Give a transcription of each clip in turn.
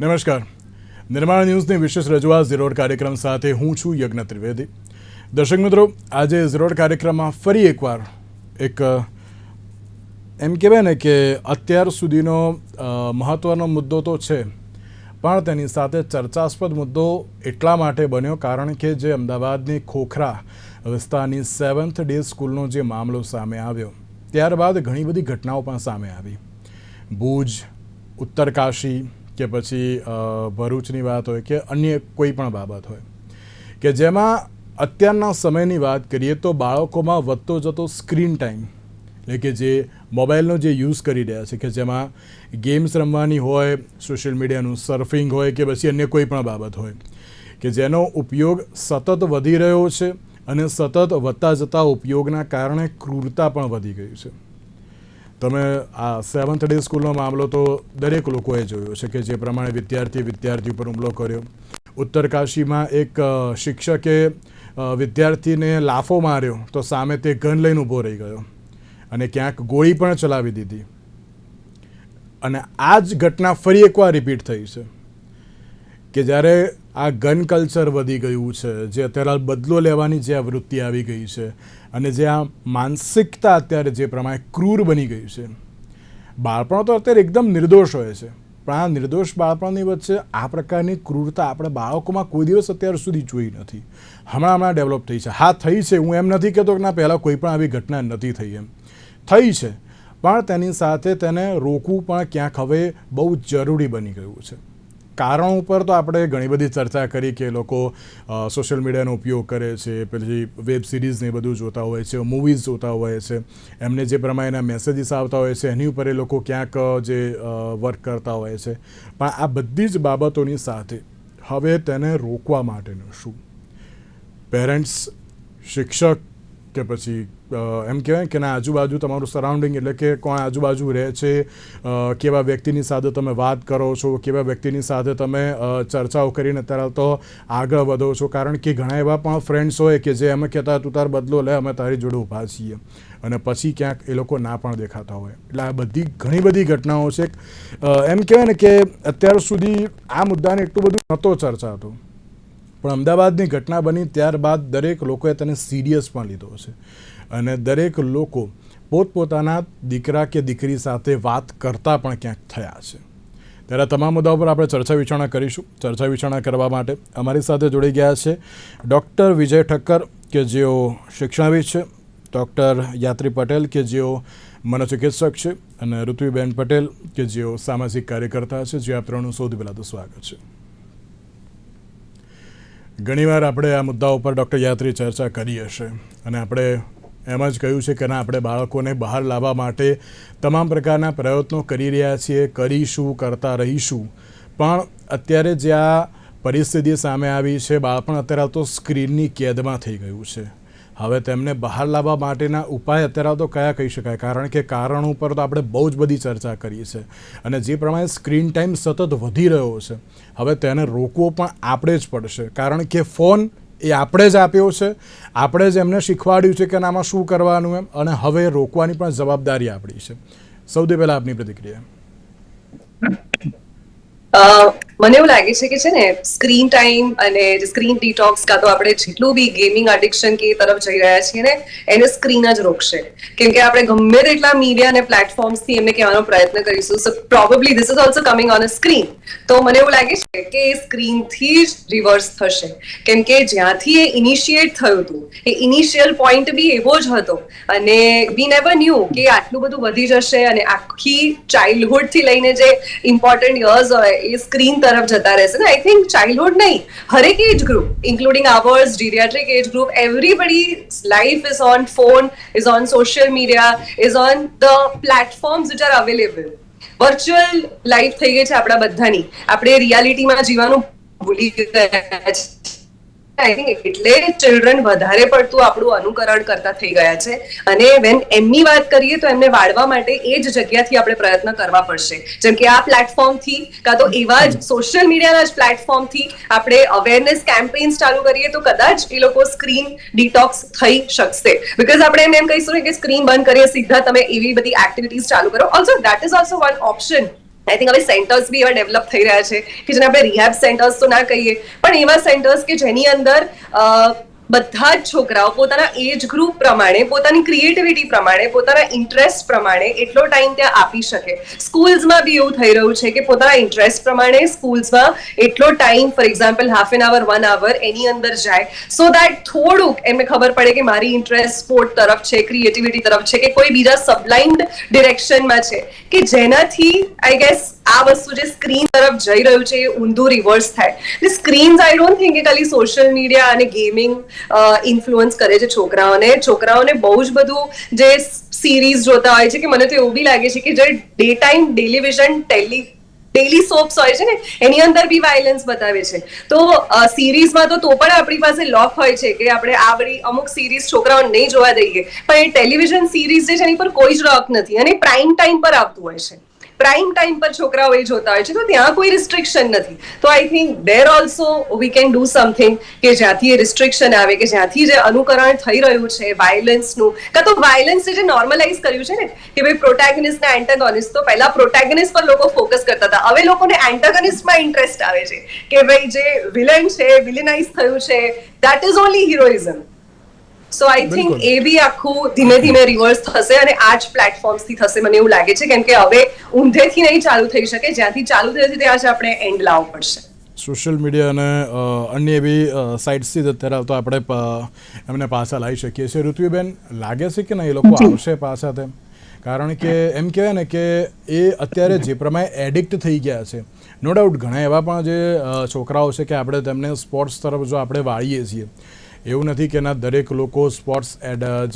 નમસ્કાર. નિર્માણ ન્યૂઝની વિશેષ રજૂઆત ઝીરોડ કાર્યક્રમ સાથે હું છું યજ્ઞ ત્રિવેદી. દર્શક મિત્રો, આજે ઝીરોડ કાર્યક્રમમાં ફરી એકવાર એક એમ કહેવાય ને કે અત્યાર સુધીનો મહત્ત્વનો મુદ્દો તો છે, પણ તેની સાથે ચર્ચાસ્પદ મુદ્દો એટલા માટે બન્યો કારણ કે જે અમદાવાદની ખોખરા વિસ્તારની 7th ડે સ્કૂલનો જે મામલો સામે આવ્યો, ત્યારબાદ ઘણી બધી ઘટનાઓ પણ સામે આવી. ભુજ, ઉત્તરકાશી કે પછી ભરૂચની વાત હોય કે અન્ય કોઈ પણ બાબત હોય કે જેમાં અત્યારના સમયની વાત કરીએ તો બાળકોમાં વધતો જતો સ્ક્રીન ટાઈમ, એટલે કે જે મોબાઈલનો જે યુઝ કરી રહ્યા છે, કે જેમાં ગેમ્સ રમવાની હોય, સોશિયલ મીડિયાનું સર્ફિંગ હોય કે પછી અન્ય કોઈ પણ બાબત હોય, કે જેનો ઉપયોગ સતત વધી રહ્યો છે અને સતત વધતા જતા ઉપયોગના કારણે ક્રૂરતા પણ વધી ગઈ છે. તમે આ 7th ડે સ્કૂલનો મામલો તો દરેક લોકોએ જોયો છે કે જે પ્રમાણે વિદ્યાર્થી ઉપર હુમલો કર્યો. ઉત્તરકાશીમાં એક શિક્ષકે વિદ્યાર્થીને લાફો માર્યો તો સામે તે ગન લઈને ઊભો રહી ગયો અને ક્યાંક ગોળી પણ ચલાવી દીધી. અને આ જ ઘટના ફરી એકવાર રિપીટ થઈ છે કે જ્યારે આ ગન કલ્ચર વધી ગયું છે, જે અત્યારે બદલો લેવાની જે આ વૃત્તિ આવી ગઈ છે અને જે આ માનસિકતા અત્યારે જે પ્રમાણે ક્રૂર બની ગઈ છે. બાળપણ તો અત્યારે એકદમ નિર્દોષ હોય છે, પણ આ નિર્દોષ બાળપણની વચ્ચે આ પ્રકારની ક્રૂરતા આપણે બાળકોમાં કોઈ દિવસ અત્યાર સુધી જોઈ નથી. હમણાં ડેવલપ થઈ છે. હા, થઈ છે. હું એમ નથી કહેતો કે ના પહેલાં કોઈ પણ આવી ઘટના નથી થઈ, એમ થઈ છે, પણ તેની સાથે તેને રોકવું પણ ક્યાંક હવે બહુ જરૂરી બની ગયું છે. કારણો ઉપર તો આપણે ઘણી બધી ચર્ચા કરી કે લોકો સોશિયલ મીડિયાનો ઉપયોગ કરે છે, પછી વેબ સિરીઝને બધું જોતા હોય છે, મૂવીઝ જોતા હોય છે, એમને જે પ્રમાણેના મેસેજીસ આવતા હોય છે એની ઉપર એ લોકો ક્યાંક જે વર્ક કરતા હોય છે. પણ આ બધી જ બાબતોની સાથે હવે તેને રોકવા માટેનું શું? પેરેન્ટ્સ, શિક્ષક કે પછી એમ કહેવાય કે ના આજુબાજુ તમારું સરાઉન્ડિંગ, એટલે કે કોણ આજુબાજુ રહે છે, કેવા વ્યક્તિની સાથે તમે વાત કરો છો, કેવા વ્યક્તિની સાથે તમે ચર્ચાઓ કરીને અત્યારે તો આગળ વધો છો. કારણ કે ઘણા એવા પણ ફ્રેન્ડ્સ હોય કે જે એમ કહેતા તું તાર બદલો લે, અમે તારી જોડે ઊભા છીએ, અને પછી ક્યાંક એ લોકો ના પણ દેખાતા હોય. એટલે આ બધી ઘણી બધી ઘટનાઓ છે. એમ કહેવાય ને કે અત્યાર સુધી આ મુદ્દાને એટલું બધું નહોતો ચર્ચાતો, પણ અમદાવાદની ઘટના બની ત્યારબાદ દરેક લોકોએ તેને સિરિયસ પણ લીધો છે અને દરેક લોકો પોતપોતાના દીકરા કે દીકરી સાથે વાત કરતા પણ ક્યાંક થયા છે. ત્યારે તમામ મુદ્દાઓ પર આપણે ચર્ચા વિચારણા કરીશું. ચર્ચા વિચારણા કરવા માટે અમારી સાથે જોડી ગયા છે ડૉક્ટર વિજય ઠક્કર, કે જેઓ શિક્ષણવિદ છે, ડૉક્ટર યાત્રી પટેલ, કે જેઓ મનોચિકિત્સક છે, અને ઋત્વીબેન પટેલ, કે જેઓ સામાજિક કાર્યકર્તા છે. જે આપ ત્રણનું સૌથી પહેલાં તો સ્વાગત છે. ઘણીવાર આપણે આ મુદ્દાઓ પર ડૉક્ટર યાત્રી ચર્ચા કરી હશે અને આપણે એમ જ કહ્યું છે કે ના, આપણે બાળકોને બહાર લાવવા માટે તમામ પ્રકારના પ્રયત્નો કરી રહ્યા છીએ, કરીશું, કરતા રહીશું. પણ અત્યારે જે આ પરિસ્થિતિ સામે આવી છે, બાળપણ અત્યારે તો સ્ક્રીનની કેદમાં થઈ ગયું છે. હવે તેમને બહાર લાવવા માટેના ઉપાય અત્યારે તો કયા કહી શકાય? કારણ કે કારણો ઉપર તો આપણે બહુ જ બધી ચર્ચા કરી છે અને જે પ્રમાણે સ્ક્રીન ટાઈમ સતત વધી રહ્યો છે, હવે તેને રોકવો પણ આપણે જ પડશે. કારણ કે ફોન એ આપણે જ આપ્યો છે, આપણે જ એમને શીખવાડ્યું છે કે આમાં શું કરવાનું એમ, અને હવે રોકવાની પણ જવાબદારી આપણી છે. સૌથી પહેલાં આપની પ્રતિક્રિયા. મને એવું લાગે છે કે છે ને, સ્ક્રીન ટાઈમ અને સ્ક્રીન ડિટોક્સ, કાં તો આપણે જેટલું બી ગેમિંગ એડિક્શન કે તરફ જઈ રહ્યા છીએ ને, એને સ્ક્રીન જ રોકશે. કેમ કે આપણે ગમે તેટલા મીડિયા અને પ્લેટફોર્મ્સથી એમને કહેવાનો પ્રયત્ન કરીશું, so probably this is also coming on a screen. તો મને એવું લાગે છે કે એ સ્ક્રીનથી જ રિવર્સ થશે. કેમ કે જ્યાંથી એ ઇનિશિએટ થયું હતું, એ ઇનિશિયલ પોઈન્ટ બી એવો જ હતો, અને વી નેવર ન્યૂ કે આટલું બધું વધી જશે અને આખી ચાઇલ્ડહુડથી લઈને જે ઇમ્પોર્ટન્ટ યર્સ હોય એ સ્ક્રીન તરફ જતા રહેશે ને. આઈ થિંક ચાઇલ્ડહુડ નહીં, હરેક age group, including ours, geriatric age group, everybody's life is on phone, is on social media, is on the platforms which are available. Virtual life થઈ ગઈ છે આપણા બધાની. આપણે રિયાલિટીમાં જીવવાનું ભૂલી ગયા છે. આઈ થિંક એટલે ચિલ્ડ્રન વધારે પડતું આપણું અનુકરણ કરતા થઈ ગયા છે. અને વેન એમની વાત કરીએ તો એમને વાળવા માટે એ જ જગ્યાથી આપણે પ્રયત્ન કરવા પડશે. જેમ કે આ પ્લેટફોર્મથી, કાં તો એવા જ સોશિયલ મીડિયાના જ પ્લેટફોર્મથી આપણે અવેરનેસ કેમ્પેન્સ ચાલુ કરીએ તો કદાચ એ લોકો સ્ક્રીન ડિટોક્સ થઈ શકશે. બિકોઝ આપણે એમ કહીશું કે સ્ક્રીન બંધ કરીએ, સીધા તમે એવી બધી એક્ટિવિટીઝ ચાલુ કરો. Also that is also one option I think હવે સેન્ટર્સ બી એવા ડેવલપ થઈ રહ્યા છે કે જેને આપણે રિહેબ સેન્ટર્સ તો ના કહીએ, પણ એવા સેન્ટર્સ કે જેની અંદર બધા જ છોકરાઓ પોતાના એજ ગ્રુપ પ્રમાણે, પોતાની ક્રિએટિવિટી પ્રમાણે, પોતાના ઇન્ટરેસ્ટ પ્રમાણે એટલો ટાઈમ ત્યાં આપી શકે. સ્કૂલ્સમાં બી એવું થઈ રહ્યું છે કે પોતાના ઇન્ટરેસ્ટ પ્રમાણે સ્કૂલ્સમાં એટલો time, for example half an hour, 1 hour એની અંદર જાય, સો દેટ થોડુંક એમને ખબર પડે કે મારી ઇન્ટરેસ્ટ સ્પોર્ટ તરફ છે, ક્રિએટિવિટી તરફ છે, કે કોઈ બીજા સબલાઇન્ડ ડિરેક્શનમાં છે, કે જેનાથી આઈ ગેસ આ વસ્તુ જે સ્ક્રીન તરફ જઈ રહ્યું છે એ ઊંધું રિવર્સ થાય. સ્ક્રીન્સ આઈ ડોન્ટ થિંક કે ખાલી સોશિયલ મીડિયા અને ગેમિંગ ઇન્ફ્લુઅન્સ કરે છે છોકરાઓને બહુ જ બધું જે સિરીઝ જોતા હોય છે, કે મને તો એવું બી લાગે છે કે જે day time television daily soaps હોય છે ને એની અંદર બી વાયલન્સ બતાવે છે. તો સિરીઝમાં તો પણ આપણી પાસે લોક હોય છે કે આપણે આ બધી અમુક સિરીઝ છોકરાઓને નહીં જોવા દઈએ, પણ એ ટેલિવિઝન સિરીઝ જે છે એની પર કોઈ જ લોક નથી અને પ્રાઇમ ટાઈમ પર આવતું હોય છે. પ્રાઇમ ટાઈમ પર છોકરાઓ એ જોતા હોય છે, તો ત્યાં કોઈ રિસ્ટ્રિક્શન નથી. તો I think there also we can do something કે જ્યાંથી એ રિસ્ટ્રિક્શન આવે, કે જ્યાંથી જે અનુકરણ થઈ રહ્યું છે વાયલન્સનું, કાં તો વાયલન્સ જે નોર્મલાઇઝ કર્યું છે ને કે ભાઈ પ્રોટેગનિસ્ટ ને એન્ટાગોનિસ્ટ, તો પહેલા પ્રોટેગનિસ્ટ પર લોકો ફોકસ કરતા હતા, હવે લોકોને એન્ટાગોનિસ્ટમાં ઇન્ટરેસ્ટ આવે છે કે ભાઈ જે વિલન છે, વિલનાઇઝ થયું છે, that is only heroism. So I think એ બી આખું ધીમે ધીમે રિવર્સ થશે અને આ જ પ્લેટફોર્મ્સથી થશે, મને એવું લાગે છે, કેમ કે હવે ઊંધેથી નહીં ચાલુ થઈ શકે, જ્યાંથી ચાલુ થઈ હતી ત્યાં જ આપણે એન્ડ લાવવો પડશે. સોશિયલ મીડિયા અને અન્ય એવી સાઇટ્સથી જ અત્યારે તો આપણે એમને પાછા લાવી શકીએ છીએ. ઋત્વિબેન, લાગે છે કે ના એ લોકો આવશે પાછા તેમ? કારણ કે એમ કહેવાય ને કે એ અત્યારે જે પ્રમાણે એડિક્ટ થઈ ગયા છે, નો ડાઉટ ઘણા એવા પણ જે છોકરાઓ છે કે આપણે તેમને સ્પોર્ટ્સ તરફ જો આપણે વાળીએ છીએ, એવું નથી કે ના દરેક લોકો સ્પોર્ટ્સ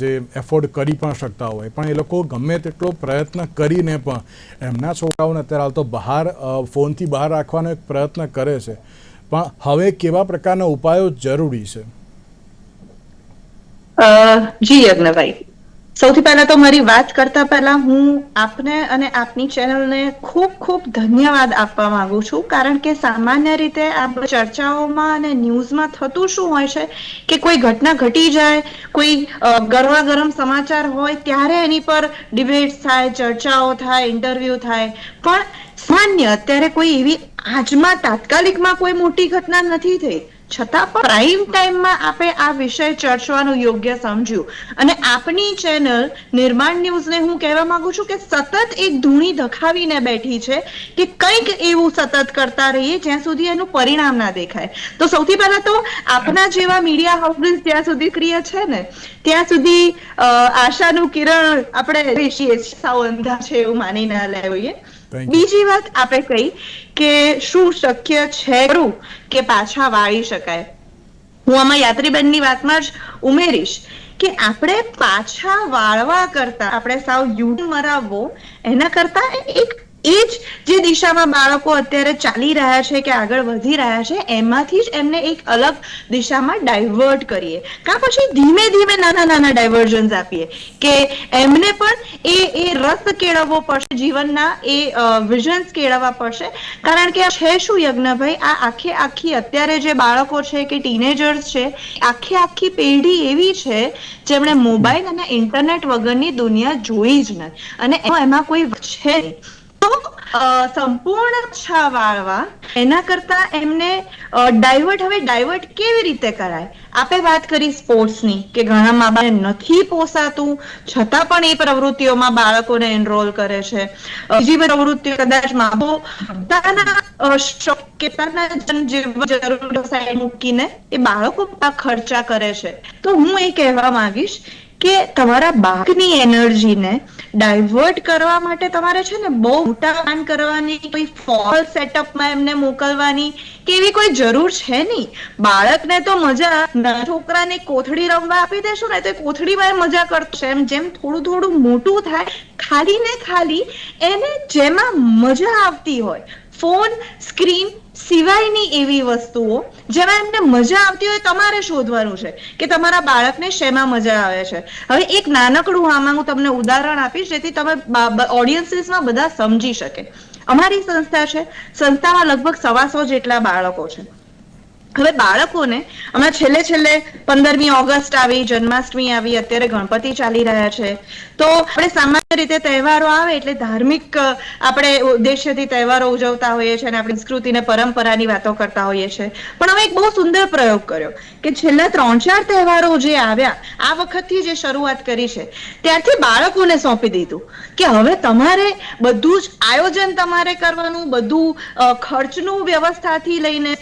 જે એફોર્ડ કરી પણ શકતા હોય, પણ એ લોકો ગમે તેટલો પ્રયત્ન કરીને પણ એમના છોકરાઓને અત્યારે હાલ તો બહાર ફોનથી બહાર રાખવાનો એક પ્રયત્ન કરે છે. પણ હવે કેવા પ્રકારના ઉપાયો જરૂરી છે? જી યજ્ઞભાઈ, સૌથી પહેલા તો મારી વાત કરતા પહેલા હું આપને અને આપની ચેનલને ખૂબ ખૂબ ધન્યવાદ આપવા માંગુ છું, કારણ કે સામાન્ય રીતે આ ચર્ચાઓમાં અને ન્યૂઝમાં થતું શું હોય છે કે કોઈ ઘટના ઘટી જાય, કોઈ ગરમા ગરમ સમાચાર હોય ત્યારે એની પર ડિબેટ્સ થાય, ચર્ચાઓ થાય, ઇન્ટરવ્યુ થાય, પણ સામાન્ય અત્યારે કોઈ એવી આજમાં તાત્કાલિકમાં કોઈ મોટી ઘટના નથી થઈ, છતાં પણ પ્રાઇમ ટાઈમમાં આપણે આ વિષય ચર્ચવાનું યોગ્ય સમજ્યું. અને આપની ચેનલ નિર્માણ ન્યૂઝને હું કહેવા માંગુ છું કે સતત એક ધૂણી ધખાવીને બેઠી છે કે કંઈક એવું સતત કરતા રહીએ જ્યાં સુધી એનું પરિણામ ના દેખાય. તો સૌથી પહેલા તો આપના જેવા મીડિયા હાઉસીસ જ્યાં સુધી ક્રિય છે ને ત્યાં સુધી આશાનું કિરણ આપણે સાવ અંધા છે એવું માની ના લેવું. બીજી વાત આપણે કહી કે શું શક્ય છે ખરું કે પાછા વાળી શકાય? હું આમાં યાત્રીબેનની વાતમાં જ ઉમેરીશ કે આપણે પાછા વાળવા કરતા આપણે સાવ યુટર્ન મરાવવો એના કરતા એક એ જ જે દિશામાં બાળકો અત્યારે ચાલી રહ્યા છે કે આગળ વધી રહ્યા છે એમાંથી જ એમને એક અલગ દિશામાં ડાયવર્ટ કરીએ, કાં પછી ધીમે ધીમે નાના નાના ડાયવર્ઝન્સ આપીએ કે એમને પણ એ રસ કેળવવો પડશે, જીવનના એ વિઝન્સ કેળવવા પડશે. કારણ કે છે શું યજ્ઞભાઈ, આ આખી અત્યારે જે બાળકો છે કે ટીનેજર્સ છે, આખી પેઢી એવી છે જેમણે મોબાઈલ અને ઇન્ટરનેટ વગરની દુનિયા જોઈ જ નથી અને એમાં કોઈ છે નહીં. તો સંપૂર્ણ છા વાળવા એના કરતા એમને ડાયવર્ટ કેવી રીતે કરાય? આપણે વાત કરી સ્પોર્ટ્સની કે ઘણા મા બાપ નથી પોસાતું છતાં પણ એ પ્રવૃત્તિઓમાં બાળકોને એનરોલ કરે છે. બીજી પ્રવૃત્તિઓ કદાચ મા બાપ પોતાના મૂકીને એ બાળકો ખર્ચા કરે છે. તો હું એ કહેવા માંગીશ કે તમારા બાળકની એનર્જીને ડાયવર્ટ કરવા માટે તમારે છે ને બહુ મોટા પ્લાન કરવાની, કોઈ ફોર્મલ સેટઅપમાં એમને મોકલવાની કે એવી કોઈ જરૂર છે નહીં. બાળકને તો મજા, છોકરાને કોથળી રમવા આપી દેશું ને તો કોથળીમાં મજા કરતો છે. જેમ થોડું થોડું મોટું થાય, ખાલી ને ખાલી એને જેમાં મજા આવતી હોય, ફોન સ્ક્રીન સિવાયની એવી વસ્તુઓ જેમાં એમને મજા આવતી હોય તમારે શોધવાનું છે કે તમારા બાળકને શેમાં મજા આવે છે. હવે એક નાનકડું આમાં હું તમને ઉદાહરણ આપીશ જેથી તમે ઓડિયન્સીસમાં બધા સમજી શકે. અમારી સંસ્થા છે, સંસ્થામાં લગભગ 125 જેટલા બાળકો છે. હવે બાળકોને હમણાં છેલ્લે 15મી ઓગસ્ટ આવી, જન્માષ્ટમી આવી, અત્યારે ગણપતિ ચાલી રહ્યા છે, તો આપણે સામાન્ય રીતે તહેવારો આવે એટલે ધાર્મિક આપણે ઉદ્દેશ્યથી તહેવારો ઉજવતા હોઈએ છીએ અને આપણી સંસ્કૃતિ ને પરંપરાની વાતો કરતા હોઈએ છીએ. પણ હવે એક બહુ સુંદર પ્રયોગ કર્યો કે છેલ્લા 3-4 તહેવારો જે આવ્યા, આ વખતથી જે શરૂઆત કરી છે ત્યારથી બાળકોને સોંપી દીધું કે હવે તમારે બધું જ આયોજન તમારે કરવાનું, બધું ખર્ચનું વ્યવસ્થાથી લઈને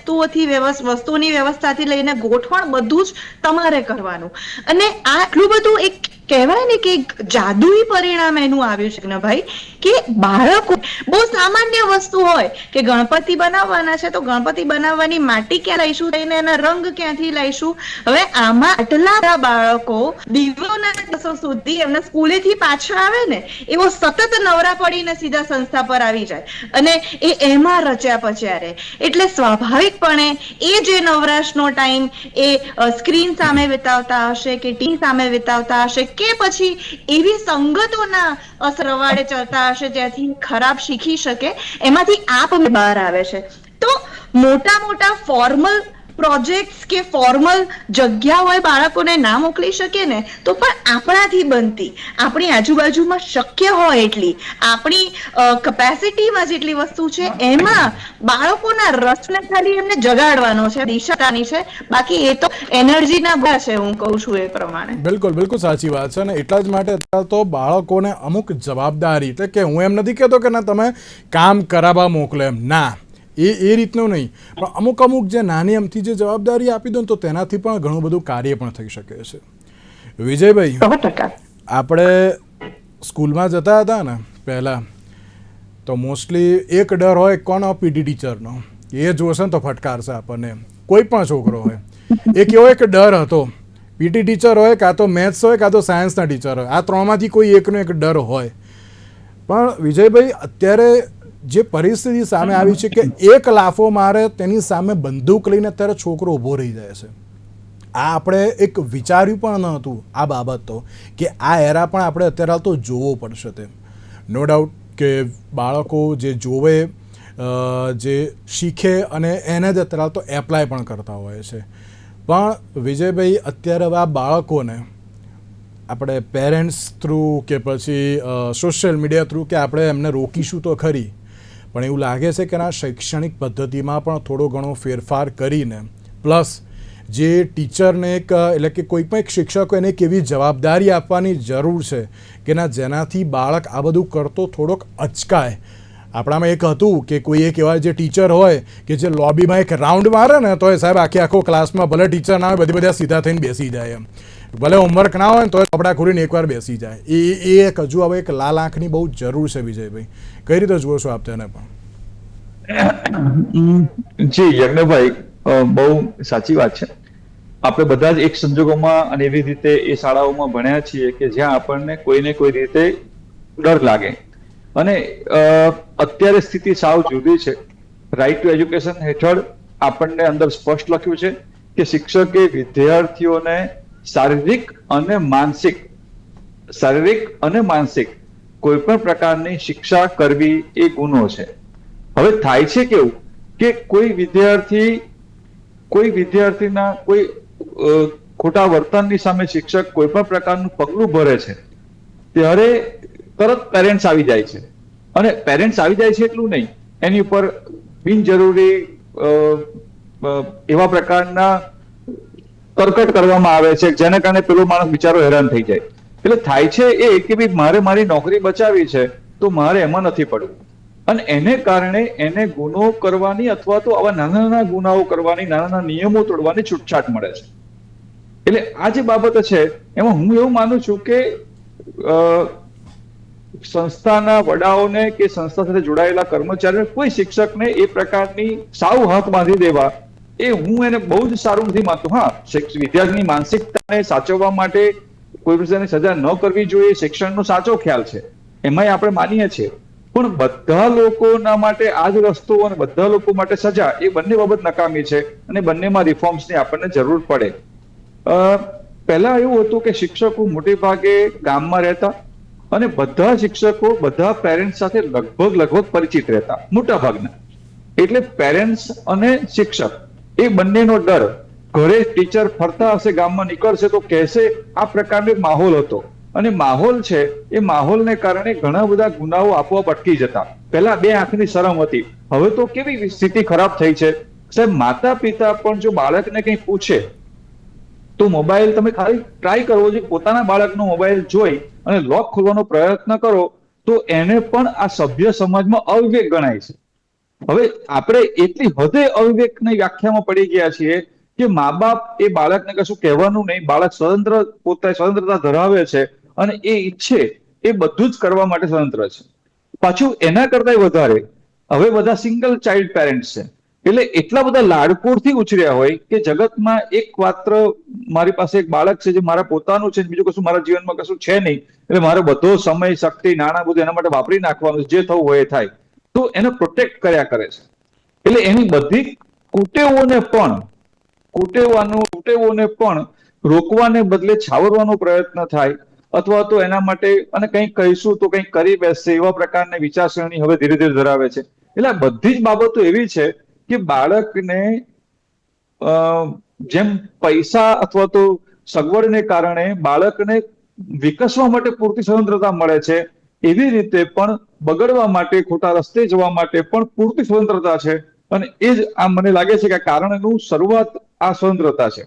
વસ્તુની વ્યવસ્થાથી લઈને ગોઠવણ બધું જ તમારે કરવાનું. અને આટલું બધું એક કહેવાય ને કે જાદુઈ પરિણામ એનું આવ્યું છે ને ભાઈ, કે બાળકો બહુ સામાન્ય વસ્તુ હોય કે ગણપતિ બનાવવાના છે તો ગણપતિ બનાવવાની માટી ક્યાં લઈશું, લઈને એના રંગ ક્યાંથી લઈશું. હવે આમાં આટલા બાળકો દિવસોના દિવસો સુધી એમના સ્કૂલેથી પાછા આવે ને એવો સતત નવરા પડીને સીધા સંસ્થા પર આવી જાય અને એ એમાં રચ્યા પચ્યા રહે. એટલે સ્વાભાવિકપણે એ જે નવરાશનો ટાઈમ એ સ્ક્રીન સામે વિતાવતા હશે કે ટીવી સામે વિતાવતા હશે કે પછી એવી સંગતોના સરવાળે ચાલતા હશે જ્યાંથી ખરાબ શીખી શકે, એમાંથી આપ બહાર આવે છે. તો મોટા ફોર્મલ પ્રોજેક્ટ્સ કે ફોર્મલ જગ્યાઓએ બાળકોને ના મોકલી શકે ને તો પણ આપણાથી બનતી, આપણી આજુબાજુમાં શક્ય હોય એટલી, આપણી કેપેસિટીમાં જેટલી વસ્તુ છે એમાં બાળકોના રસને ખાલી એમને જગાડવાનો છે, દિશાની છે. બાકી એ તો એનર્જીના ગા છે, હું કહું છું એ પ્રમાણે. બિલકુલ સાચી વાત છે. અને એટલા જ માટે અત્યારે તો બાળકોને અમુક જવાબદારી, એટલે કે હું એમ નથી કહેતો કે ના તમે કામ કરાવવા મોકલો, એમ ના, એ રીતનું નહીં, પણ અમુક જે નાની અમથી જે જવાબદારી આપી દો ને તો તેનાથી પણ ઘણું બધું કાર્ય પણ થઈ શકે છે. વિજયભાઈ, આપણે સ્કૂલમાં જતા હતા ને પહેલાં તો મોસ્ટલી એક ડર હોય કોનો, પીટી ટીચરનો. એ જોશે ને તો ફટકારશે આપણને, કોઈ પણ છોકરો હોય. એક એવો એક ડર હતો, પીટી ટીચર હોય, કાં તો મેથ્સ હોય, કાં તો સાયન્સના ટીચર હોય, આ ત્રણમાંથી કોઈ એકનો એક ડર હોય. પણ વિજયભાઈ, અત્યારે જે પરિસ્થિતિ સામે આવી છે કે એક લાફો મારે તેની સામે બંદૂક લઈને અત્યારે છોકરો ઊભો રહી જાય છે. આ આપણે એક વિચાર્યું પણ ન હતું આ બાબત, તો કે આ એરા પણ આપણે અત્યારે હાલ તો જોવો પડશે. તેમ નો ડાઉટ કે બાળકો જે જોવે, જે શીખે અને એને જ અત્યારે હાલ તો એપ્લાય પણ કરતા હોય છે. પણ વિજયભાઈ, અત્યારે હવે આ બાળકોને આપણે પેરેન્ટ્સ થ્રુ કે પછી સોશિયલ મીડિયા થ્રુ કે આપણે એમને રોકીશું તો ખરી, પણ એવું લાગે છે કે આ શૈક્ષણિક પદ્ધતિમાં પણ થોડો ઘણો ફેરફાર કરીને પ્લસ જે ટીચરને એક, એટલે કે કોઈ પણ એક શિક્ષકો એને એક એવી જવાબદારી આપવાની જરૂર છે કે ના જેનાથી બાળક આ બધું કરતો થોડોક અચકાય. આપણામાં એક હતું કે કોઈ એક એવા જે ટીચર હોય કે જે લોબીમાં એક રાઉન્ડ મારે ને તો એ સાહેબ આખો ક્લાસમાં ભલે ટીચર ના હોય બધા સીધા થઈને બેસી જાય, એમ ભલે હોમવર્ક ના હોય ને તો કપડાં ખોલીને એકવાર બેસી જાય. એ એક હજુ હવે એક લાલ આંખની બહુ જરૂર છે. વિજયભાઈ, કઈ રીતે જુઓ છો આપ તેને? પણ જી યજ્ઞભાઈ, બહુ સાચી વાત છે. આપણે બધા જ એક સંજોગોમાં અને એવી રીતે એ શાળાઓમાં ભણ્યા છીએ કે જ્યાં આપણને કોઈને કોઈ રીતે ડર લાગે. અને અત્યારે સ્થિતિ સાવ જુદી છે. રાઇટ ટુ એજ્યુકેશન હેઠળ આપણને અંદર સ્પષ્ટ લખ્યું છે કે શિક્ષકે વિદ્યાર્થીઓને શારીરિક અને માનસિક કોઈ પણ પ્રકારની શિક્ષા કરવી એ ગુનો છે. હવે થાય છે કેવું કે કોઈ વિદ્યાર્થીના કોઈ ખોટા વર્તનની સામે શિક્ષક કોઈ પણ પ્રકારનું પગલું ભરે છે ત્યારે તરત પેરેન્ટ્સ આવી જાય છે. અને પેરેન્ટ્સ આવી જાય છે એટલું નહીં, એની ઉપર બિનજરૂરી એવા પ્રકારના તરકટ કરવામાં આવે છે જેના કારણે પેલો માણસ બિચારો હેરાન થઈ જાય. એટલે થાય છે એ કે ભાઈ મારે મારી નોકરી બચાવી છે તો મારે એમાં નથી પડવું, અને એને કારણે એને ગુનો કરવાની અથવા તો આવા નાના નાના ગુનાઓ કરવાની, નાના નાના નિયમો તોડવાની છૂટછાટ મળે છે. એટલે આ જે બાબત છે એમાં હું એવું માનું છું કે સંસ્થાના વડાઓને કે સંસ્થા સાથે જોડાયેલા કર્મચારીઓને, કોઈ શિક્ષકને એ પ્રકારની સાવ હાથ બાંધી દેવા, એ હું એને બહુ જ સારું નથી માનતો. હા, વિદ્યાર્થીની માનસિકતાને સાચવવા માટે કોઈ પ્રકારની સજા ન કરવી જોઈએ, શિક્ષણનો સાચો ખ્યાલ છે, એમાંય આપણે માનીએ છીએ. પણ બધા લોકોના માટે આ જ રસ્તો અને બધા લોકો માટે સજા, એ બંને બાબત નકામી છે અને બંનેમાં રિફોર્મ્સની આપણને જરૂર પડે. પહેલા એવું હતું કે શિક્ષકો મોટે ભાગે ગામમાં રહેતા અને બધા શિક્ષકો બધા પેરેન્ટ્સ સાથે લગભગ પરિચિત રહેતા, મોટા ભાગના. એટલે પેરેન્ટ્સ અને શિક્ષક એ બંનેનો ડર, ઘરે ટીચર ફરતા હશે, ગામમાં નીકળશે તો કહેશે, આ પ્રકારનો માહોલ હતો. અને માહોલ છે, એ માહોલને કારણે ઘણા બધા ગુનાઓ આપોઆપ અટકી જતા. પહેલા 2 આંખની શરમ હતી, હવે તો કેવી સ્થિતિ ખરાબ થઈ છે સાહેબ. માતા પિતા પણ જો બાળકને કંઈ પૂછે તો મોબાઈલ તમે ખાલી ટ્રાય કરવો જોઈએ, પોતાના બાળકનો મોબાઈલ જોઈ અને લોક ખોલવાનો પ્રયત્ન કરો તો એને પણ આ સભ્ય સમાજમાં અવિવેક ગણાય છે. હવે આપણે એટલી હદે અવિવેકની વ્યાખ્યામાં પડી ગયા છીએ કે મા બાપ એ બાળકને કશું કહેવાનું નહીં, બાળક પોતે સ્વતંત્રતા ધરાવે છે અને એ ઈચ્છે એ બધું જ કરવા માટે સ્વતંત્ર છે. પાછું એના કરતા વધારે હવે બધા સિંગલ ચાઇલ્ડ પેરેન્ટ્સ છે, એટલે એટલા બધા લાડકોડથી ઉછર્યા હોય કે જગતમાં એક માત્ર મારી પાસે એક બાળક છે જે મારા પોતાનું છે, બીજું કશું મારા જીવનમાં કશું છે નહીં, એટલે મારો બધો સમય, શક્તિ, નાણાં બધું એના માટે વાપરી નાખવાનું, જે થવું હોય એ થાય, તો એને પ્રોટેક્ટ કર્યા કરે છે. એટલે એની બધી કુટેવોને પણ રોકવાને બદલે છાવરવાનો પ્રયત્ન થાય, અથવા તો એના માટે અને કંઈક કહીશું તો કંઈક કરી બેસશે એવા પ્રકારની વિચારસરણી હવે ધીરે ધીરે ધરાવે છે. એટલે આ બધી જ બાબતો એવી છે કે બાળકને જેમ પૈસા અથવા તો સગવડને કારણે બાળકને વિકસવા માટે પૂરતી સ્વતંત્રતા મળે છે, એવી રીતે પણ બગડવા માટે, ખોટા રસ્તે જવા માટે પણ પૂરતી સ્વતંત્રતા છે. અને એ જ આ મને લાગે છે કે આ કારણનું શરૂઆત આ સ્વતંત્રતા છે.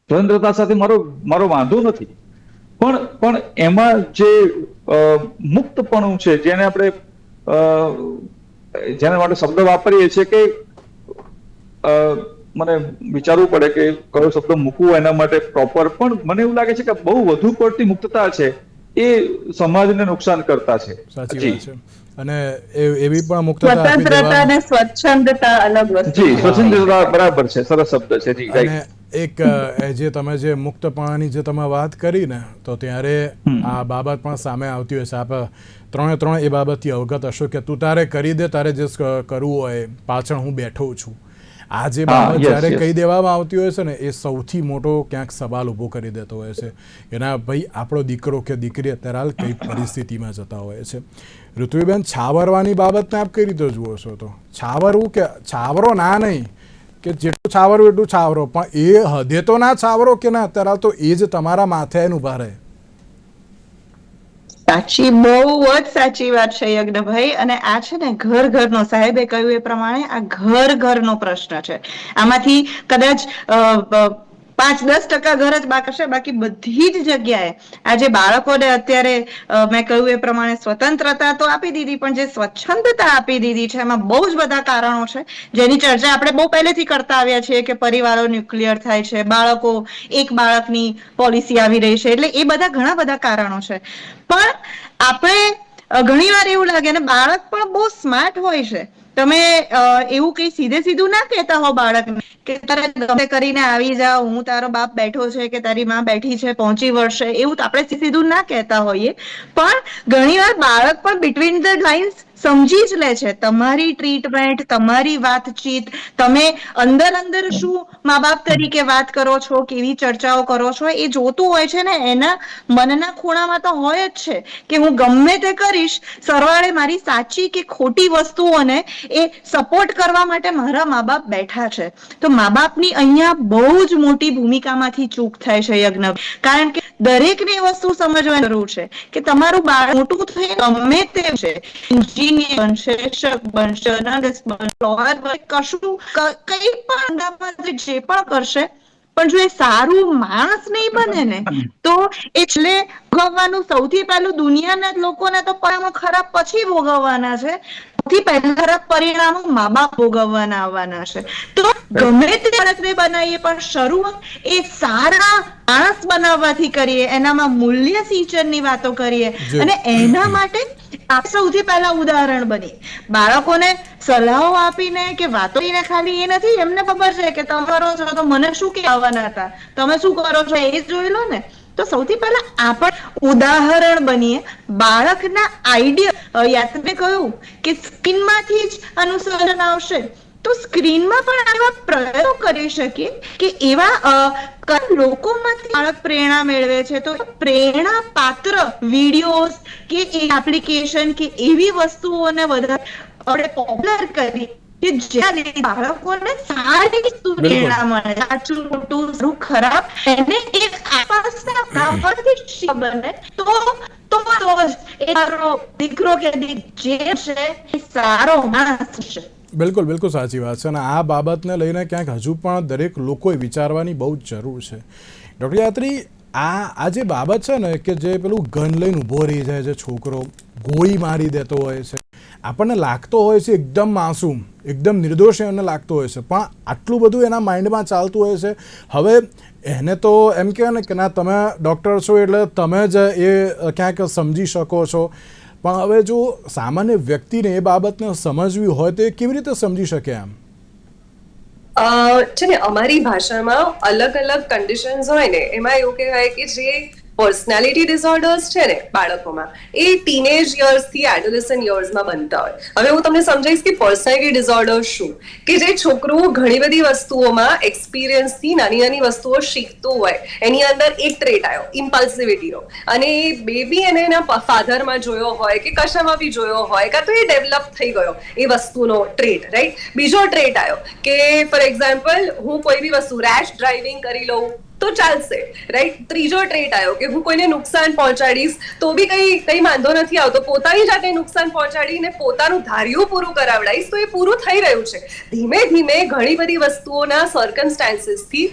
સ્વતંત્રતા સાથે મારો વાંધો નથી, પણ એમાં જે મુક્તપણું છે, જેને આપણે જેના માટે શબ્દ વાપરીએ છીએ કે મને વિચારવું પડે કે કયો શબ્દ મૂકવો એના માટે પ્રોપર, પણ મને એવું લાગે છે કે બહુ વધુ પડતી મુક્તતા છે એ સમાજને નુકસાન કરતા છે. સાચી વાત છે. અને એવી પણ મુક્તતા, સ્વતંત્રતા અને સ્વચ્છંદતા અલગ વસ્તુ. જી, સ્વચ્છંદતા બરાબર છે, સરસ શબ્દ છે. જી, અને એક જે તમે જે મુક્તપણાની જે તમે વાત કરી ને, તો ત્યારે આ બાબત પણ સામે આવતી હોય છે. આપ ત્રણે એ બાબતથી અવગત હશો કે તું તારે કરી દે, તારે જે કરવું હોય, પાછળ હું બેઠો છું. આ જે બાબત જ્યારે કહી દેવામાં આવતી હોય છે ને, એ સૌથી મોટો ક્યાંક સવાલ ઊભો કરી દેતો હોય છે. એના ભાઈ આપણો દીકરો કે દીકરી અત્યારે હાલ કઈ પરિસ્થિતિમાં જતા હોય છે. ઋત્વિબેન, છાવરવાની બાબતને આપ કઈ રીતે જુઓ છો? તો છાવરવું કે છાવરો ના નહીં કે જેટલું છાવરવું એટલું છાવરો, પણ એ હદે તો ના છાવરો કે ના, અત્યારે તો એ જ તમારા માથે ઉભા રહે. સાચી, બહુ જ સાચી વાત છે યજ્ઞભાઈ. અને આ છે ને ઘરનો, સાહેબે કહ્યું એ પ્રમાણે આ ઘરનો પ્રશ્ન છે. આમાંથી કદાચ 5-10% ઘર જ બાકી છે, બાકી બધી જ જગ્યાએ આજે બાળકોને અત્યારે મેં કહ્યું એ પ્રમાણે સ્વતંત્રતા તો આપી દીધી, પણ જે સ્વચ્છંદતા આપી દીધી છે એમાં બહુ જ બધા કારણો છે, જેની ચર્ચા આપણે બહુ પહેલેથી કરતા આવ્યા છીએ કે પરિવારો ન્યુક્લિયર થાય છે, બાળકો, એક બાળકની પોલિસી આવી રહી છે, એટલે એ બધા ઘણા બધા કારણો છે. પણ આપણે ઘણી વાર એવું લાગે, ને બાળક પણ બહુ સ્માર્ટ હોય છે. તમે એવું કઈ સીધું ના કહેતા હો બાળકને કે તારે ગમે કરીને આવી જાવ, હું તારો બાપ બેઠો છે કે તારી માં બેઠી છે, પહોંચી વળશે, એવું તો આપણે સીધું ના કહેતા હોઈએ. પણ ઘણી વાર બાળક પણ બિટવીન ધ લાઇન્સ સમજી જ લે છે. તમારી ટ્રીટમેન્ટ, તમારી વાતચીત, તમે અંદર શું મા બાપ તરીકે વાત કરો છો, કેવી ચર્ચાઓ કરો છો, એ જોતું હોય છે ને. એના મનના ખૂણામાં તો હોય જ છે કે હું ગમે તે કરીશ, સરવાળે મારી સાચી કે ખોટી વસ્તુઓને એ સપોર્ટ કરવા માટે મારા મા બાપ બેઠા છે. તો મા બાપની અહીંયા બહુ જ મોટી ભૂમિકામાંથી ચૂક થાય છે યજ્ઞ. કારણ કે દરેકને એ વસ્તુ સમજવાની જરૂર છે કે તમારું બાળક મોટું થઈ ગમે તે છે, એન્જિનિયર બનશે, શિક્ષક બનશે, નર્સ બનશે, લોયર બનશે, કશું કઈ પણ જે પણ કરશે, પણ જો એ સારું માણસ નહીં બને ને, તો એટલે ભોગવવાનું સૌથી પહેલું દુનિયાના લોકોને તો ખરાબ પછી ભોગવવાના છે. સૌથી પહેલા ખરાબ પરિણામો મા બાપ ભોગવવાના આવવાના છે. તો ગમે તે બાળકને બનાવીએ, પણ શરૂઆત એ સારા માણસ બનાવવાથી કરીએ, એનામાં મૂલ્ય સિંચનની વાતો કરીએ, અને એના માટે સૌથી પહેલા ઉદાહરણ બની. બાળકોને સલાહો આપીને કે વાતો કરીને ખાલી એ નથી, એમને ખબર છે કે તમે કરો છો તો મને શું કહેવાના હતા, તમે શું કરો છો એ જ જોઈ લો ને. તો સૌથી પહેલા આપણે ઉદાહરણ બનીએ. બાળકના આઈડિયા, યાત્રે કહ્યું કે સ્ક્રીનમાંથી જ અનુસરણ આવશે, તો સ્ક્રીનમાં પણ એવા પ્રયોગો કરી શકીએ કે એવા લોકોમાંથી બાળક પ્રેરણા મેળવે છે. તો પ્રેરણા પાત્ર વિડીયોઝ કે એપ્લિકેશન કે એવી વસ્તુઓને વધારે આપણે પોપ્યુલર કરી કે જ્યાં બાળકોને સારી પ્રેરણા મળે, સાચું ખોટું સારું ખરાબ એને એક આસપાસના પ્રામાણિક બને તો જ એ તારો દીકરો કે જે છે એ સારો માણસ છે. બિલકુલ બિલકુલ સાચી વાત છે અને આ બાબતને લઈને ક્યાંક હજુ પણ દરેક લોકોએ વિચારવાની બહુ જ જરૂર છે. ડૉક્ટર યાત્રી, આ જે બાબત છે ને કે જે પેલું ગન લઈને ઊભો રહી જાય છે છોકરો, ગોળી મારી દેતો હોય છે, આપણને લાગતો હોય છે એકદમ માસૂમ, એકદમ નિર્દોષ એને લાગતો હોય છે, પણ આટલું બધું એના માઇન્ડમાં ચાલતું હોય છે. હવે એને તો એમ કહેવાય ને કે ના, તમે ડૉક્ટર છો એટલે તમે જ એ ક્યાંક સમજી શકો છો, પણ હવે જો સામાન્ય વ્યક્તિને એ બાબતને સમજવી હોય તો એ કેવી રીતે સમજી શકે? એમ છે ને, અમારી ભાષામાં અલગ અલગ કન્ડિશન્સ હોય ને, એમાં એવું કહેવાય કે જે પર્સનાલિટી ડિસઓર્ડર્સ છે ને બાળકોમાં, એ ટીનેજ યર્સ થી એડોલેસન્ટ યર્સમાં બનતા હોય. હવે હું તમને સમજાવીશ કે પર્સનાલિટી ડિસઓર્ડર શું, કે જે છોકરો ઘણી બધી વસ્તુઓમાં એક્સપિરિયન્સ થી નાની નાની વસ્તુઓ શીખતું હોય, એની અંદર એક ટ્રેટ આવ્યો ઇમ્પલ્સિવિટીનો, અને એ બેબી એને એના ફાધરમાં જોયો હોય કે કશામાં બી જોયો હોય, કાં તો એ ડેવલપ થઈ ગયો એ વસ્તુનો ટ્રેટ, રાઈટ. બીજો ટ્રેટ આવ્યો કે ફોર એક્ઝામ્પલ હું કોઈ બી વસ્તુ રેશ ડ્રાઇવિંગ કરી લઉં તો ચાલશે, રાઈટ. ત્રીજો ટ્રેટ આવ્યો કે હું કોઈને નુકસાન પહોંચાડીશ તો બી કઈ વાંધો નથી આવતો, પોતાની જાતે નુકસાન પહોંચાડીને પોતાનું ધાર્યું પૂરું કરાવડાવીશ તો એ પૂરું થઈ રહ્યું છે. ધીમે ધીમે ઘણી બધી વસ્તુઓના સર્કમસ્ટાન્સીસથી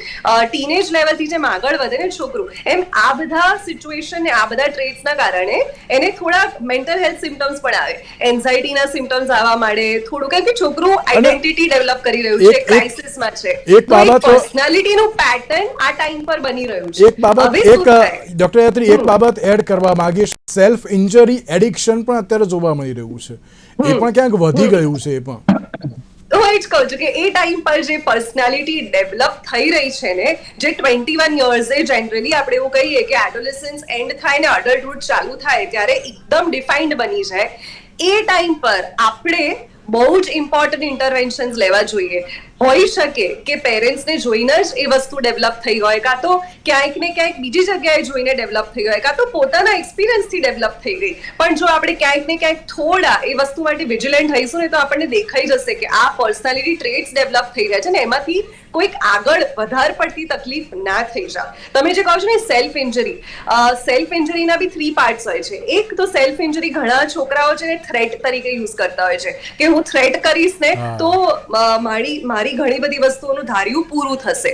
ટીનેજ લેવલથી જેમ આગળ વધે ને છોકરું, એમ આ બધા સિચ્યુએશન ને આ બધા ટ્રેટ્સના કારણે એને થોડા મેન્ટલ હેલ્થ સિમ્ટમ્સ પણ આવે, એન્ઝાઇટીના સિમ્ટમ્સ આવવા માંડે થોડું, કારણ કે છોકરું આઈડેન્ટિટી ડેવલપ કરી રહ્યું છે, ક્રાઇસિસમાં છે, પર્સનાલિટીનું પેટર્ન આ ટાઈમ પર બની રહ્યું છે. એક બાબત ડોક્ટર યાત્રી, એક બાબત એડ કરવા માંગીશ. સેલ્ફ ઇન્જરી એડિક્શન પણ અત્યારે જોવા મળી રહ્યું છે, એ પણ ક્યાંક વધી ગયું છે. એ પણ તો એ જ કહું છું કે એ ટાઈમ પર જે પર્સનાલિટી ડેવલપ થઈ રહી છે ને, જે 21 યર્સે જનરલી આપણે એવું કહીએ કે એડોલેસન્સ એન્ડ થાય ને અડલ્ટહુડ ચાલુ થાય ત્યારે એકદમ ડિફાઇન્ડ બની જાય, એ ટાઈમ પર આપણે બહુ જ ઇમ્પોર્ટન્ટ ઇન્ટરવેન્શન્સ લેવા જોઈએ. હોઈ શકે કે પેરેન્ટ્સને જોઈને જ એ વસ્તુ ડેવલપ થઈ હોય, કાં તો ક્યાંક ને ક્યાંક બીજી જગ્યાએ જોઈને ડેવલપ થઈ હોય, કાં તો પોતાના એક્સપિરિયન્સથી ડેવલપ થઈ ગઈ. પણ જો આપણે ક્યાંક ને ક્યાંક થોડા એ વસ્તુ માટે વિજિલન્ટ રહીશું ને તો આપણને દેખાઈ જશે કે આ પર્સનાલિટી ટ્રેટ્સ ડેવલપ થઈ રહ્યા છે ને એમાંથી કોઈક આગળ વધારે પડતી તકલીફ ના થઈ જાય. તમે જે કહો છો ને સેલ્ફ ઇન્જરીના બી 3 પાર્ટ્સ હોય છે. એક તો સેલ્ફ ઇન્જરી ઘણા છોકરાઓ છે ને થ્રેટ તરીકે યુઝ કરતા હોય છે કે હું થ્રેટ કરીશ ને તો મારી ઘણી બધી વસ્તુઓનું ધાર્યું પૂરું થશે.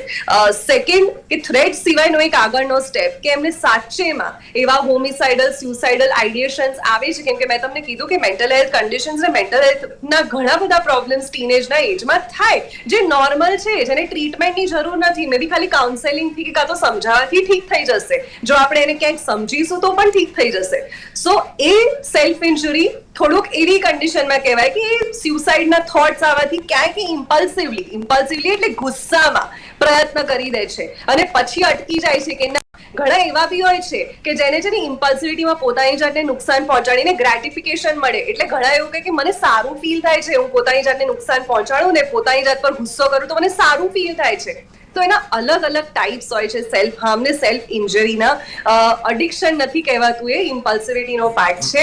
સેકન્ડ, કે થ્રેટ સિવાયનો એક આગળનો સ્ટેપ કે એમને સાચેમાં એવા હોમિસાઇડલ સ્યુસાઇડલ આઈડિએશન્સ આવે છે, કેમ કે મેં તમને કીધું કે મેન્ટલ હેલ્થ કન્ડિશન્સ ને મેન્ટલ હેલ્થના ઘણા બધા પ્રોબ્લેમ્સ ટીનેજના એજમાં થાય, જે નોર્મલ છે, જેને ટ્રીટમેન્ટની જરૂર નથી, મે બી ખાલી કાઉન્સેલિંગથી કે કાં તો સમજાવવાથી ઠીક થઈ જશે. જો આપણે એને ક્યાંક સમજીશું તો પણ ઠીક થઈ જશે. સો એ સેલ્ફ ઇન્જરી થોડુંક એવી કન્ડિશનમાં કહેવાય કે એ સ્યુસાઇડના થોટ્સ આવવાથી ક્યાંક ઇમ્પલ્સિવલી એટલે ગુસ્સામાં પ્રયત્ન કરી દે છે અને પછી અટકી જાય છે કે ના. ઘણા એવા બી હોય છે કે જેને છે ને ઇમ્પલ્સિવિટીમાં પોતાની જાતને નુકસાન પહોંચાડીને ગ્રેટિફિકેશન મળે, એટલે ઘણા એવું કે મને સારું ફીલ થાય છે, હું પોતાની જાતને નુકસાન પહોંચાડું ને પોતાની જાત પર ગુસ્સો કરું તો મને સારું ફીલ થાય છે. તો એના અલગ અલગ ટાઈપ્સ હોય છે સેલ્ફ હાર્મ ને સેલ્ફ ઇન્જરીના. અડિક્શન નથી કહેવાતું, એ ઇમ્પલ્સિવિટીનો પાર્ટ છે.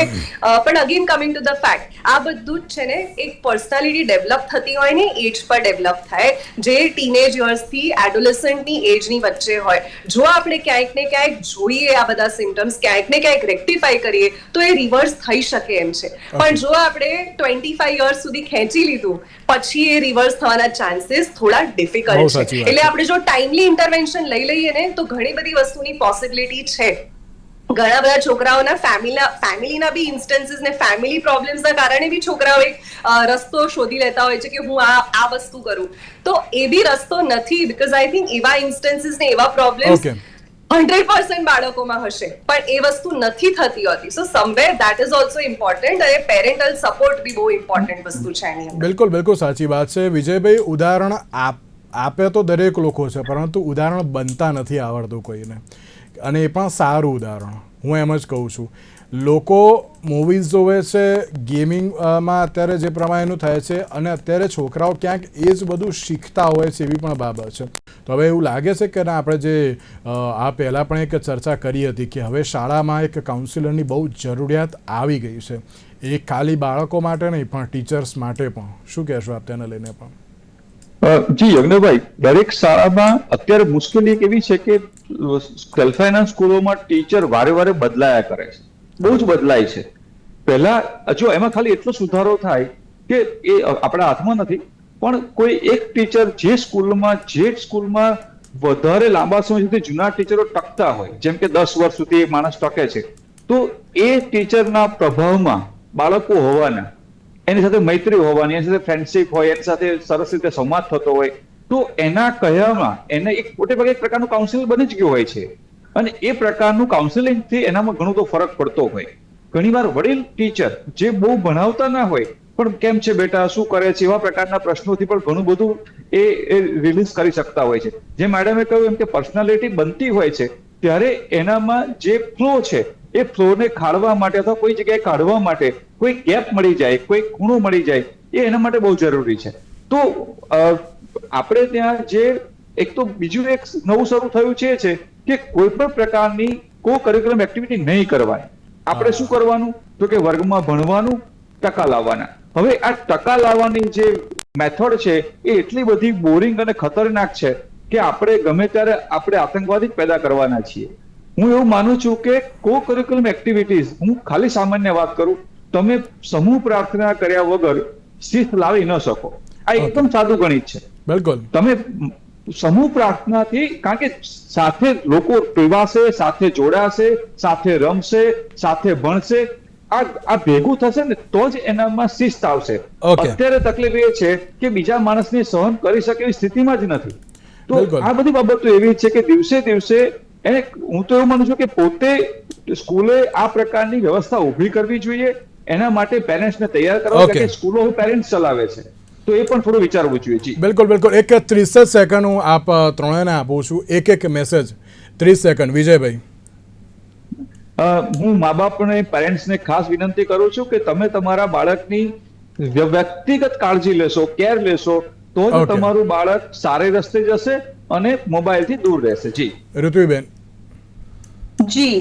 પણ again coming to the fact, આ બધું જ છે ને એક પર્સનાલિટી ડેવલપ થતી હોય ને એજ પર ડેવલપ થાય, જે ટીનેજ યર્સથી એડોલેસન્ટની એજની વચ્ચે હોય. જો આપણે ક્યાંક ને ક્યાંક જોઈએ આ બધા સિમ્ટમ્સ, ક્યાંક ને ક્યાંક રેક્ટિફાઈ કરીએ તો એ રિવર્સ થઈ શકે એમ છે. પણ જો આપણે 25 યર્સ સુધી ખેંચી લીધું પછી એ રિવર્સ થવાના ચાન્સીસ થોડા ડિફિકલ્ટ છે. એટલે આપણે જો ટાઈમલી ઇન્ટરવેન્શન લઈ લઈએ ને તો ઘણી બધી વસ્તુની પોસિબિલિટી છે. ઘણા બધા છોકરાઓના ફેમિલીના બી ઇન્સ્ટન્સીસ ને ફેમિલી પ્રોબ્લેમ્સના કારણે બી છોકરાઓ એક રસ્તો શોધી લેતા હોય છે કે હું આ વસ્તુ કરું, તો એ બી રસ્તો નથી. બીકોઝ આઈ થિંક એવા ઇન્સ્ટન્સીસ ને એવા પ્રોબ્લેમ્સ 100% બાળકોમાં હશે પણ એ વસ્તુ નથી થતી હોતી. So somewhere that is also important, અને પેરેન્ટલ સપોર્ટ બી બહુ ઇમ્પોર્ટન્ટ વસ્તુ છે એની અંદર. બિલકુલ સાચી વાત છે વિજયભાઈ. ઉદાહરણ આપે તો દરેક લોકો છે, પરંતુ ઉદાહરણ બનતા નથી આવડતું કોઈને, અને એ પણ સારું ઉદાહરણ. હું એમ જ કહું છું, લોકો મૂવીઝ જોવે છે, ગેમિંગમાં અત્યારે જે પ્રમાણેનું થાય છે, અને અત્યારે છોકરાઓ ક્યાંક એ જ બધું શીખતા હોય છે, એવી પણ બાબત છે. તો તો હવે એવું લાગે છે કે ના આપણે જે આ પહેલાં પણ એક ચર્ચા કરી હતી કે હવે શાળામાં એક કાઉન્સિલરની બહુ જરૂરિયાત આવી ગઈ છે, એ ખાલી બાળકો માટે નહીં પણ ટીચર્સ માટે પણ. શું કહેશો આપ તેને લઈને પણ? જી યજ્ઞભાઈ, દરેક શાળામાં અત્યારે મુશ્કેલી એક એવી છે કે સેલ્ફ ફાઇનાન્સ સ્કૂલોમાં ટીચર વારે વારે બદલાયા કરે છે, બહુ જ બદલાય છે. પહેલા જો એમાં ખાલી એટલો સુધારો થાય કે એ આપણા હાથમાં નથી, પણ કોઈ એક ટીચર જે સ્કૂલમાં વધારે લાંબા સમય સુધી જૂના ટીચરો ટકતા હોય, જેમ કે 10 વર્ષ સુધી માણસ ટકે છે, તો એ ટીચરના પ્રભાવમાં બાળકો હોવાના, એની સાથે મૈત્રી હોવાની, એની સાથે ફ્રેન્ડશીપ હોય, એની સાથે સરસ રીતે સંવાદ થતો હોય, તો એના કહેવામાં એને એક મોટે ભાગે એક પ્રકારનું કાઉન્સિલર બની જ ગયું હોય છે. અને એ પ્રકારનું કાઉન્સિલિંગથી એનામાં ઘણો તો ફરક પડતો હોય. ઘણીવાર વડીલ ટીચર જે બહુ ભણાવતા ના હોય પણ કેમ છે બેટા, શું કરે છે, એવા પ્રકારના પ્રશ્નોથી પણ ઘણું બધું એ રિલીઝ કરી શકતા હોય છે. જે મેડમે કહ્યું એમ કે પર્સનાલિટી બનતી હોય છે ત્યારે એનામાં જે ફ્લો છે એ ફ્લોને ખાળવા માટે અથવા કોઈ જગ્યાએ કાઢવા માટે કોઈ ગેપ મળી જાય, કોઈ ખૂણો મળી જાય, એ એના માટે બહુ જરૂરી છે. તો આપણે ત્યાં જે એક તો બીજું એક નવું શરૂ થયું છે કે કોઈ પણ પ્રકારની કો કરિક્યુલમ એક્ટિવિટી નહીં કરવાની. આપણે શું કરવાનું તો કે વર્ગમાં ભણવાનું, ટકા લાવવાના. હવે આ ટકા લાવવાની જે મેથડ છે એ એટલી બધી બોરિંગ અને ખતરનાક છે કે આપણે ગમે ત્યારે આપણે આતંકવાદી જ પેદા કરવાના છીએ. હું એવું માનું છું કે કો કરિક્યુલમ એક્ટિવિટીઝ, હું ખાલી સામાન્ય વાત કરું, તમે સમૂહ પ્રાર્થના કર્યા વગર શિસ્ત લાવી ન શકો. આ એકદમ સાદું ગણિત છે. બિલકુલ. તમે સમૂહ પ્રાર્થનાથી, કારણ કે સાથે લોકો પીવાશે, સાથે જોડાશે, સાથે રમશે, સાથે ભણશે, આ ભેગું થશે ને તો જ એનામાં શિસ્ત આવશે. અત્યારે તકલીફ એ છે કે બીજા માણસને સહન કરી શકે એવી સ્થિતિમાં જ નથી. તો આ બધી બાબતો એવી છે કે દિવસે દિવસે એને, હું તો એવું માનું છું કે પોતે સ્કૂલે આ પ્રકારની વ્યવસ્થા ઊભી કરવી જોઈએ. એના માટે પેરેન્ટ્સને તૈયાર કરવા, કે સ્કૂલો પેરેન્ટ્સ ચલાવે છે, તો એ પણ થોડું વિચારવું જોઈએ. જી બિલકુલ બિલકુલ. એક 30 સેકન્ડ હું આપ ત્રણેયને આપું છું, એક મેસેજ 30 સેકન્ડ. વિજયભાઈ. હું મા બાપને, પેરેન્ટ્સને ખાસ વિનંતી કરું છું કે તમે તમારા બાળકની વ્યક્તિગત કાળજી લેશો, કેર લેશો, તો જ તમારું બાળક સારે રસ્તે જશે અને મોબાઈલથી દૂર રહેશે. જી ઋત્વિબેન. જી,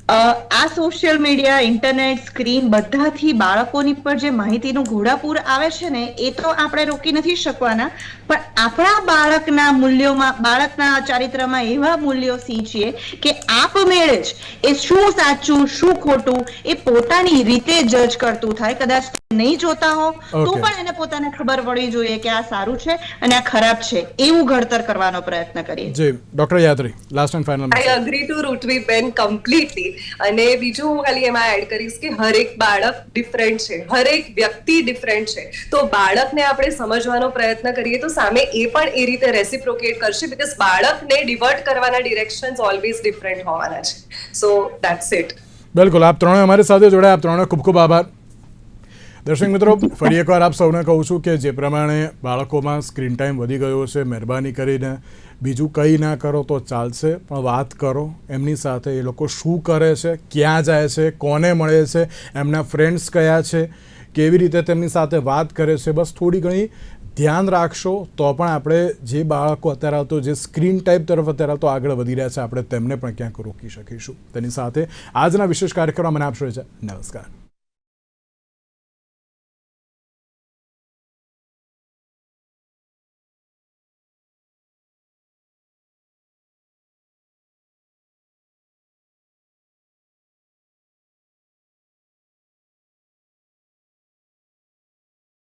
આ સોશિયલ મીડિયા, ઇન્ટરનેટ, સ્ક્રીન બધાથી બાળકોની પર જે માહિતીનું ઘોડાપૂર આવે છે ને, એ તો આપણે રોકી નથી શકવાના, પણ આપણા બાળકના મૂલ્યોમાં, બાળકના ચારિત્રમાં એવા મૂલ્યો સિંચીએ કે આપમેળે જ એ શું સાચું શું ખોટું એ પોતાની રીતે જજ કરતું થાય. કદાચ નહીં જોતા હો તો પણ એને પોતાને ખબર પડવી જોઈએ કે આ સારું છે અને આ ખરાબ છે, એવું ઘડતર કરવાનો પ્રયત્ન કરીએ. જી doctor Yatri, last and final. I agree to Rutviben completely. અને બીજું હું ખાલી એમાં એડ કરીશ કે હરેક બાળક ડિફરન્ટ છે, હરેક વ્યક્તિ ડિફરન્ટ છે. તો બાળકને આપણે સમજવાનો પ્રયત્ન કરીએ તો સામે એ પણ એ રીતે રેસિપ્રોકેટ કરશે, બીકોઝ બાળકને ડિવર્ટ કરવાના ડિરેક્શન્સ ઓલવેઝ ડિફરન્ટ હોવાના છે. સો ધેટ્સ ઇટ. બિલકુલ. આપ ત્રણે અમારી સાથે જોડાયા, આપ ત્રણે ખૂબ ખૂબ આભાર. દર્શક મિત્રો, ફરી એકવાર આપ સૌને કહું છું કે જે પ્રમાણે બાળકોમાં સ્ક્રીન ટાઈમ વધી ગયો છે, મહેરબાની કરીને બીજું કંઈ ના કરો તો ચાલશે, પણ વાત કરો એમની સાથે, એ લોકો શું કરે છે, ક્યાં જાય છે, કોને મળે છે, એમના ફ્રેન્ડ્સ કયા છે, કેવી રીતે તેમની સાથે વાત કરે છે, બસ થોડી ઘણી ધ્યાન રાખશો તો પણ આપણે જે બાળકો અત્યારે આવતો, જે સ્ક્રીન ટાઈપ તરફ અત્યારે આવતો આગળ વધી રહ્યા છે, આપણે તેમને પણ ક્યાંક રોકી શકીશું. તેની સાથે આજના વિશેષ કાર્યક્રમમાં મને આપશો છે. નમસ્કાર.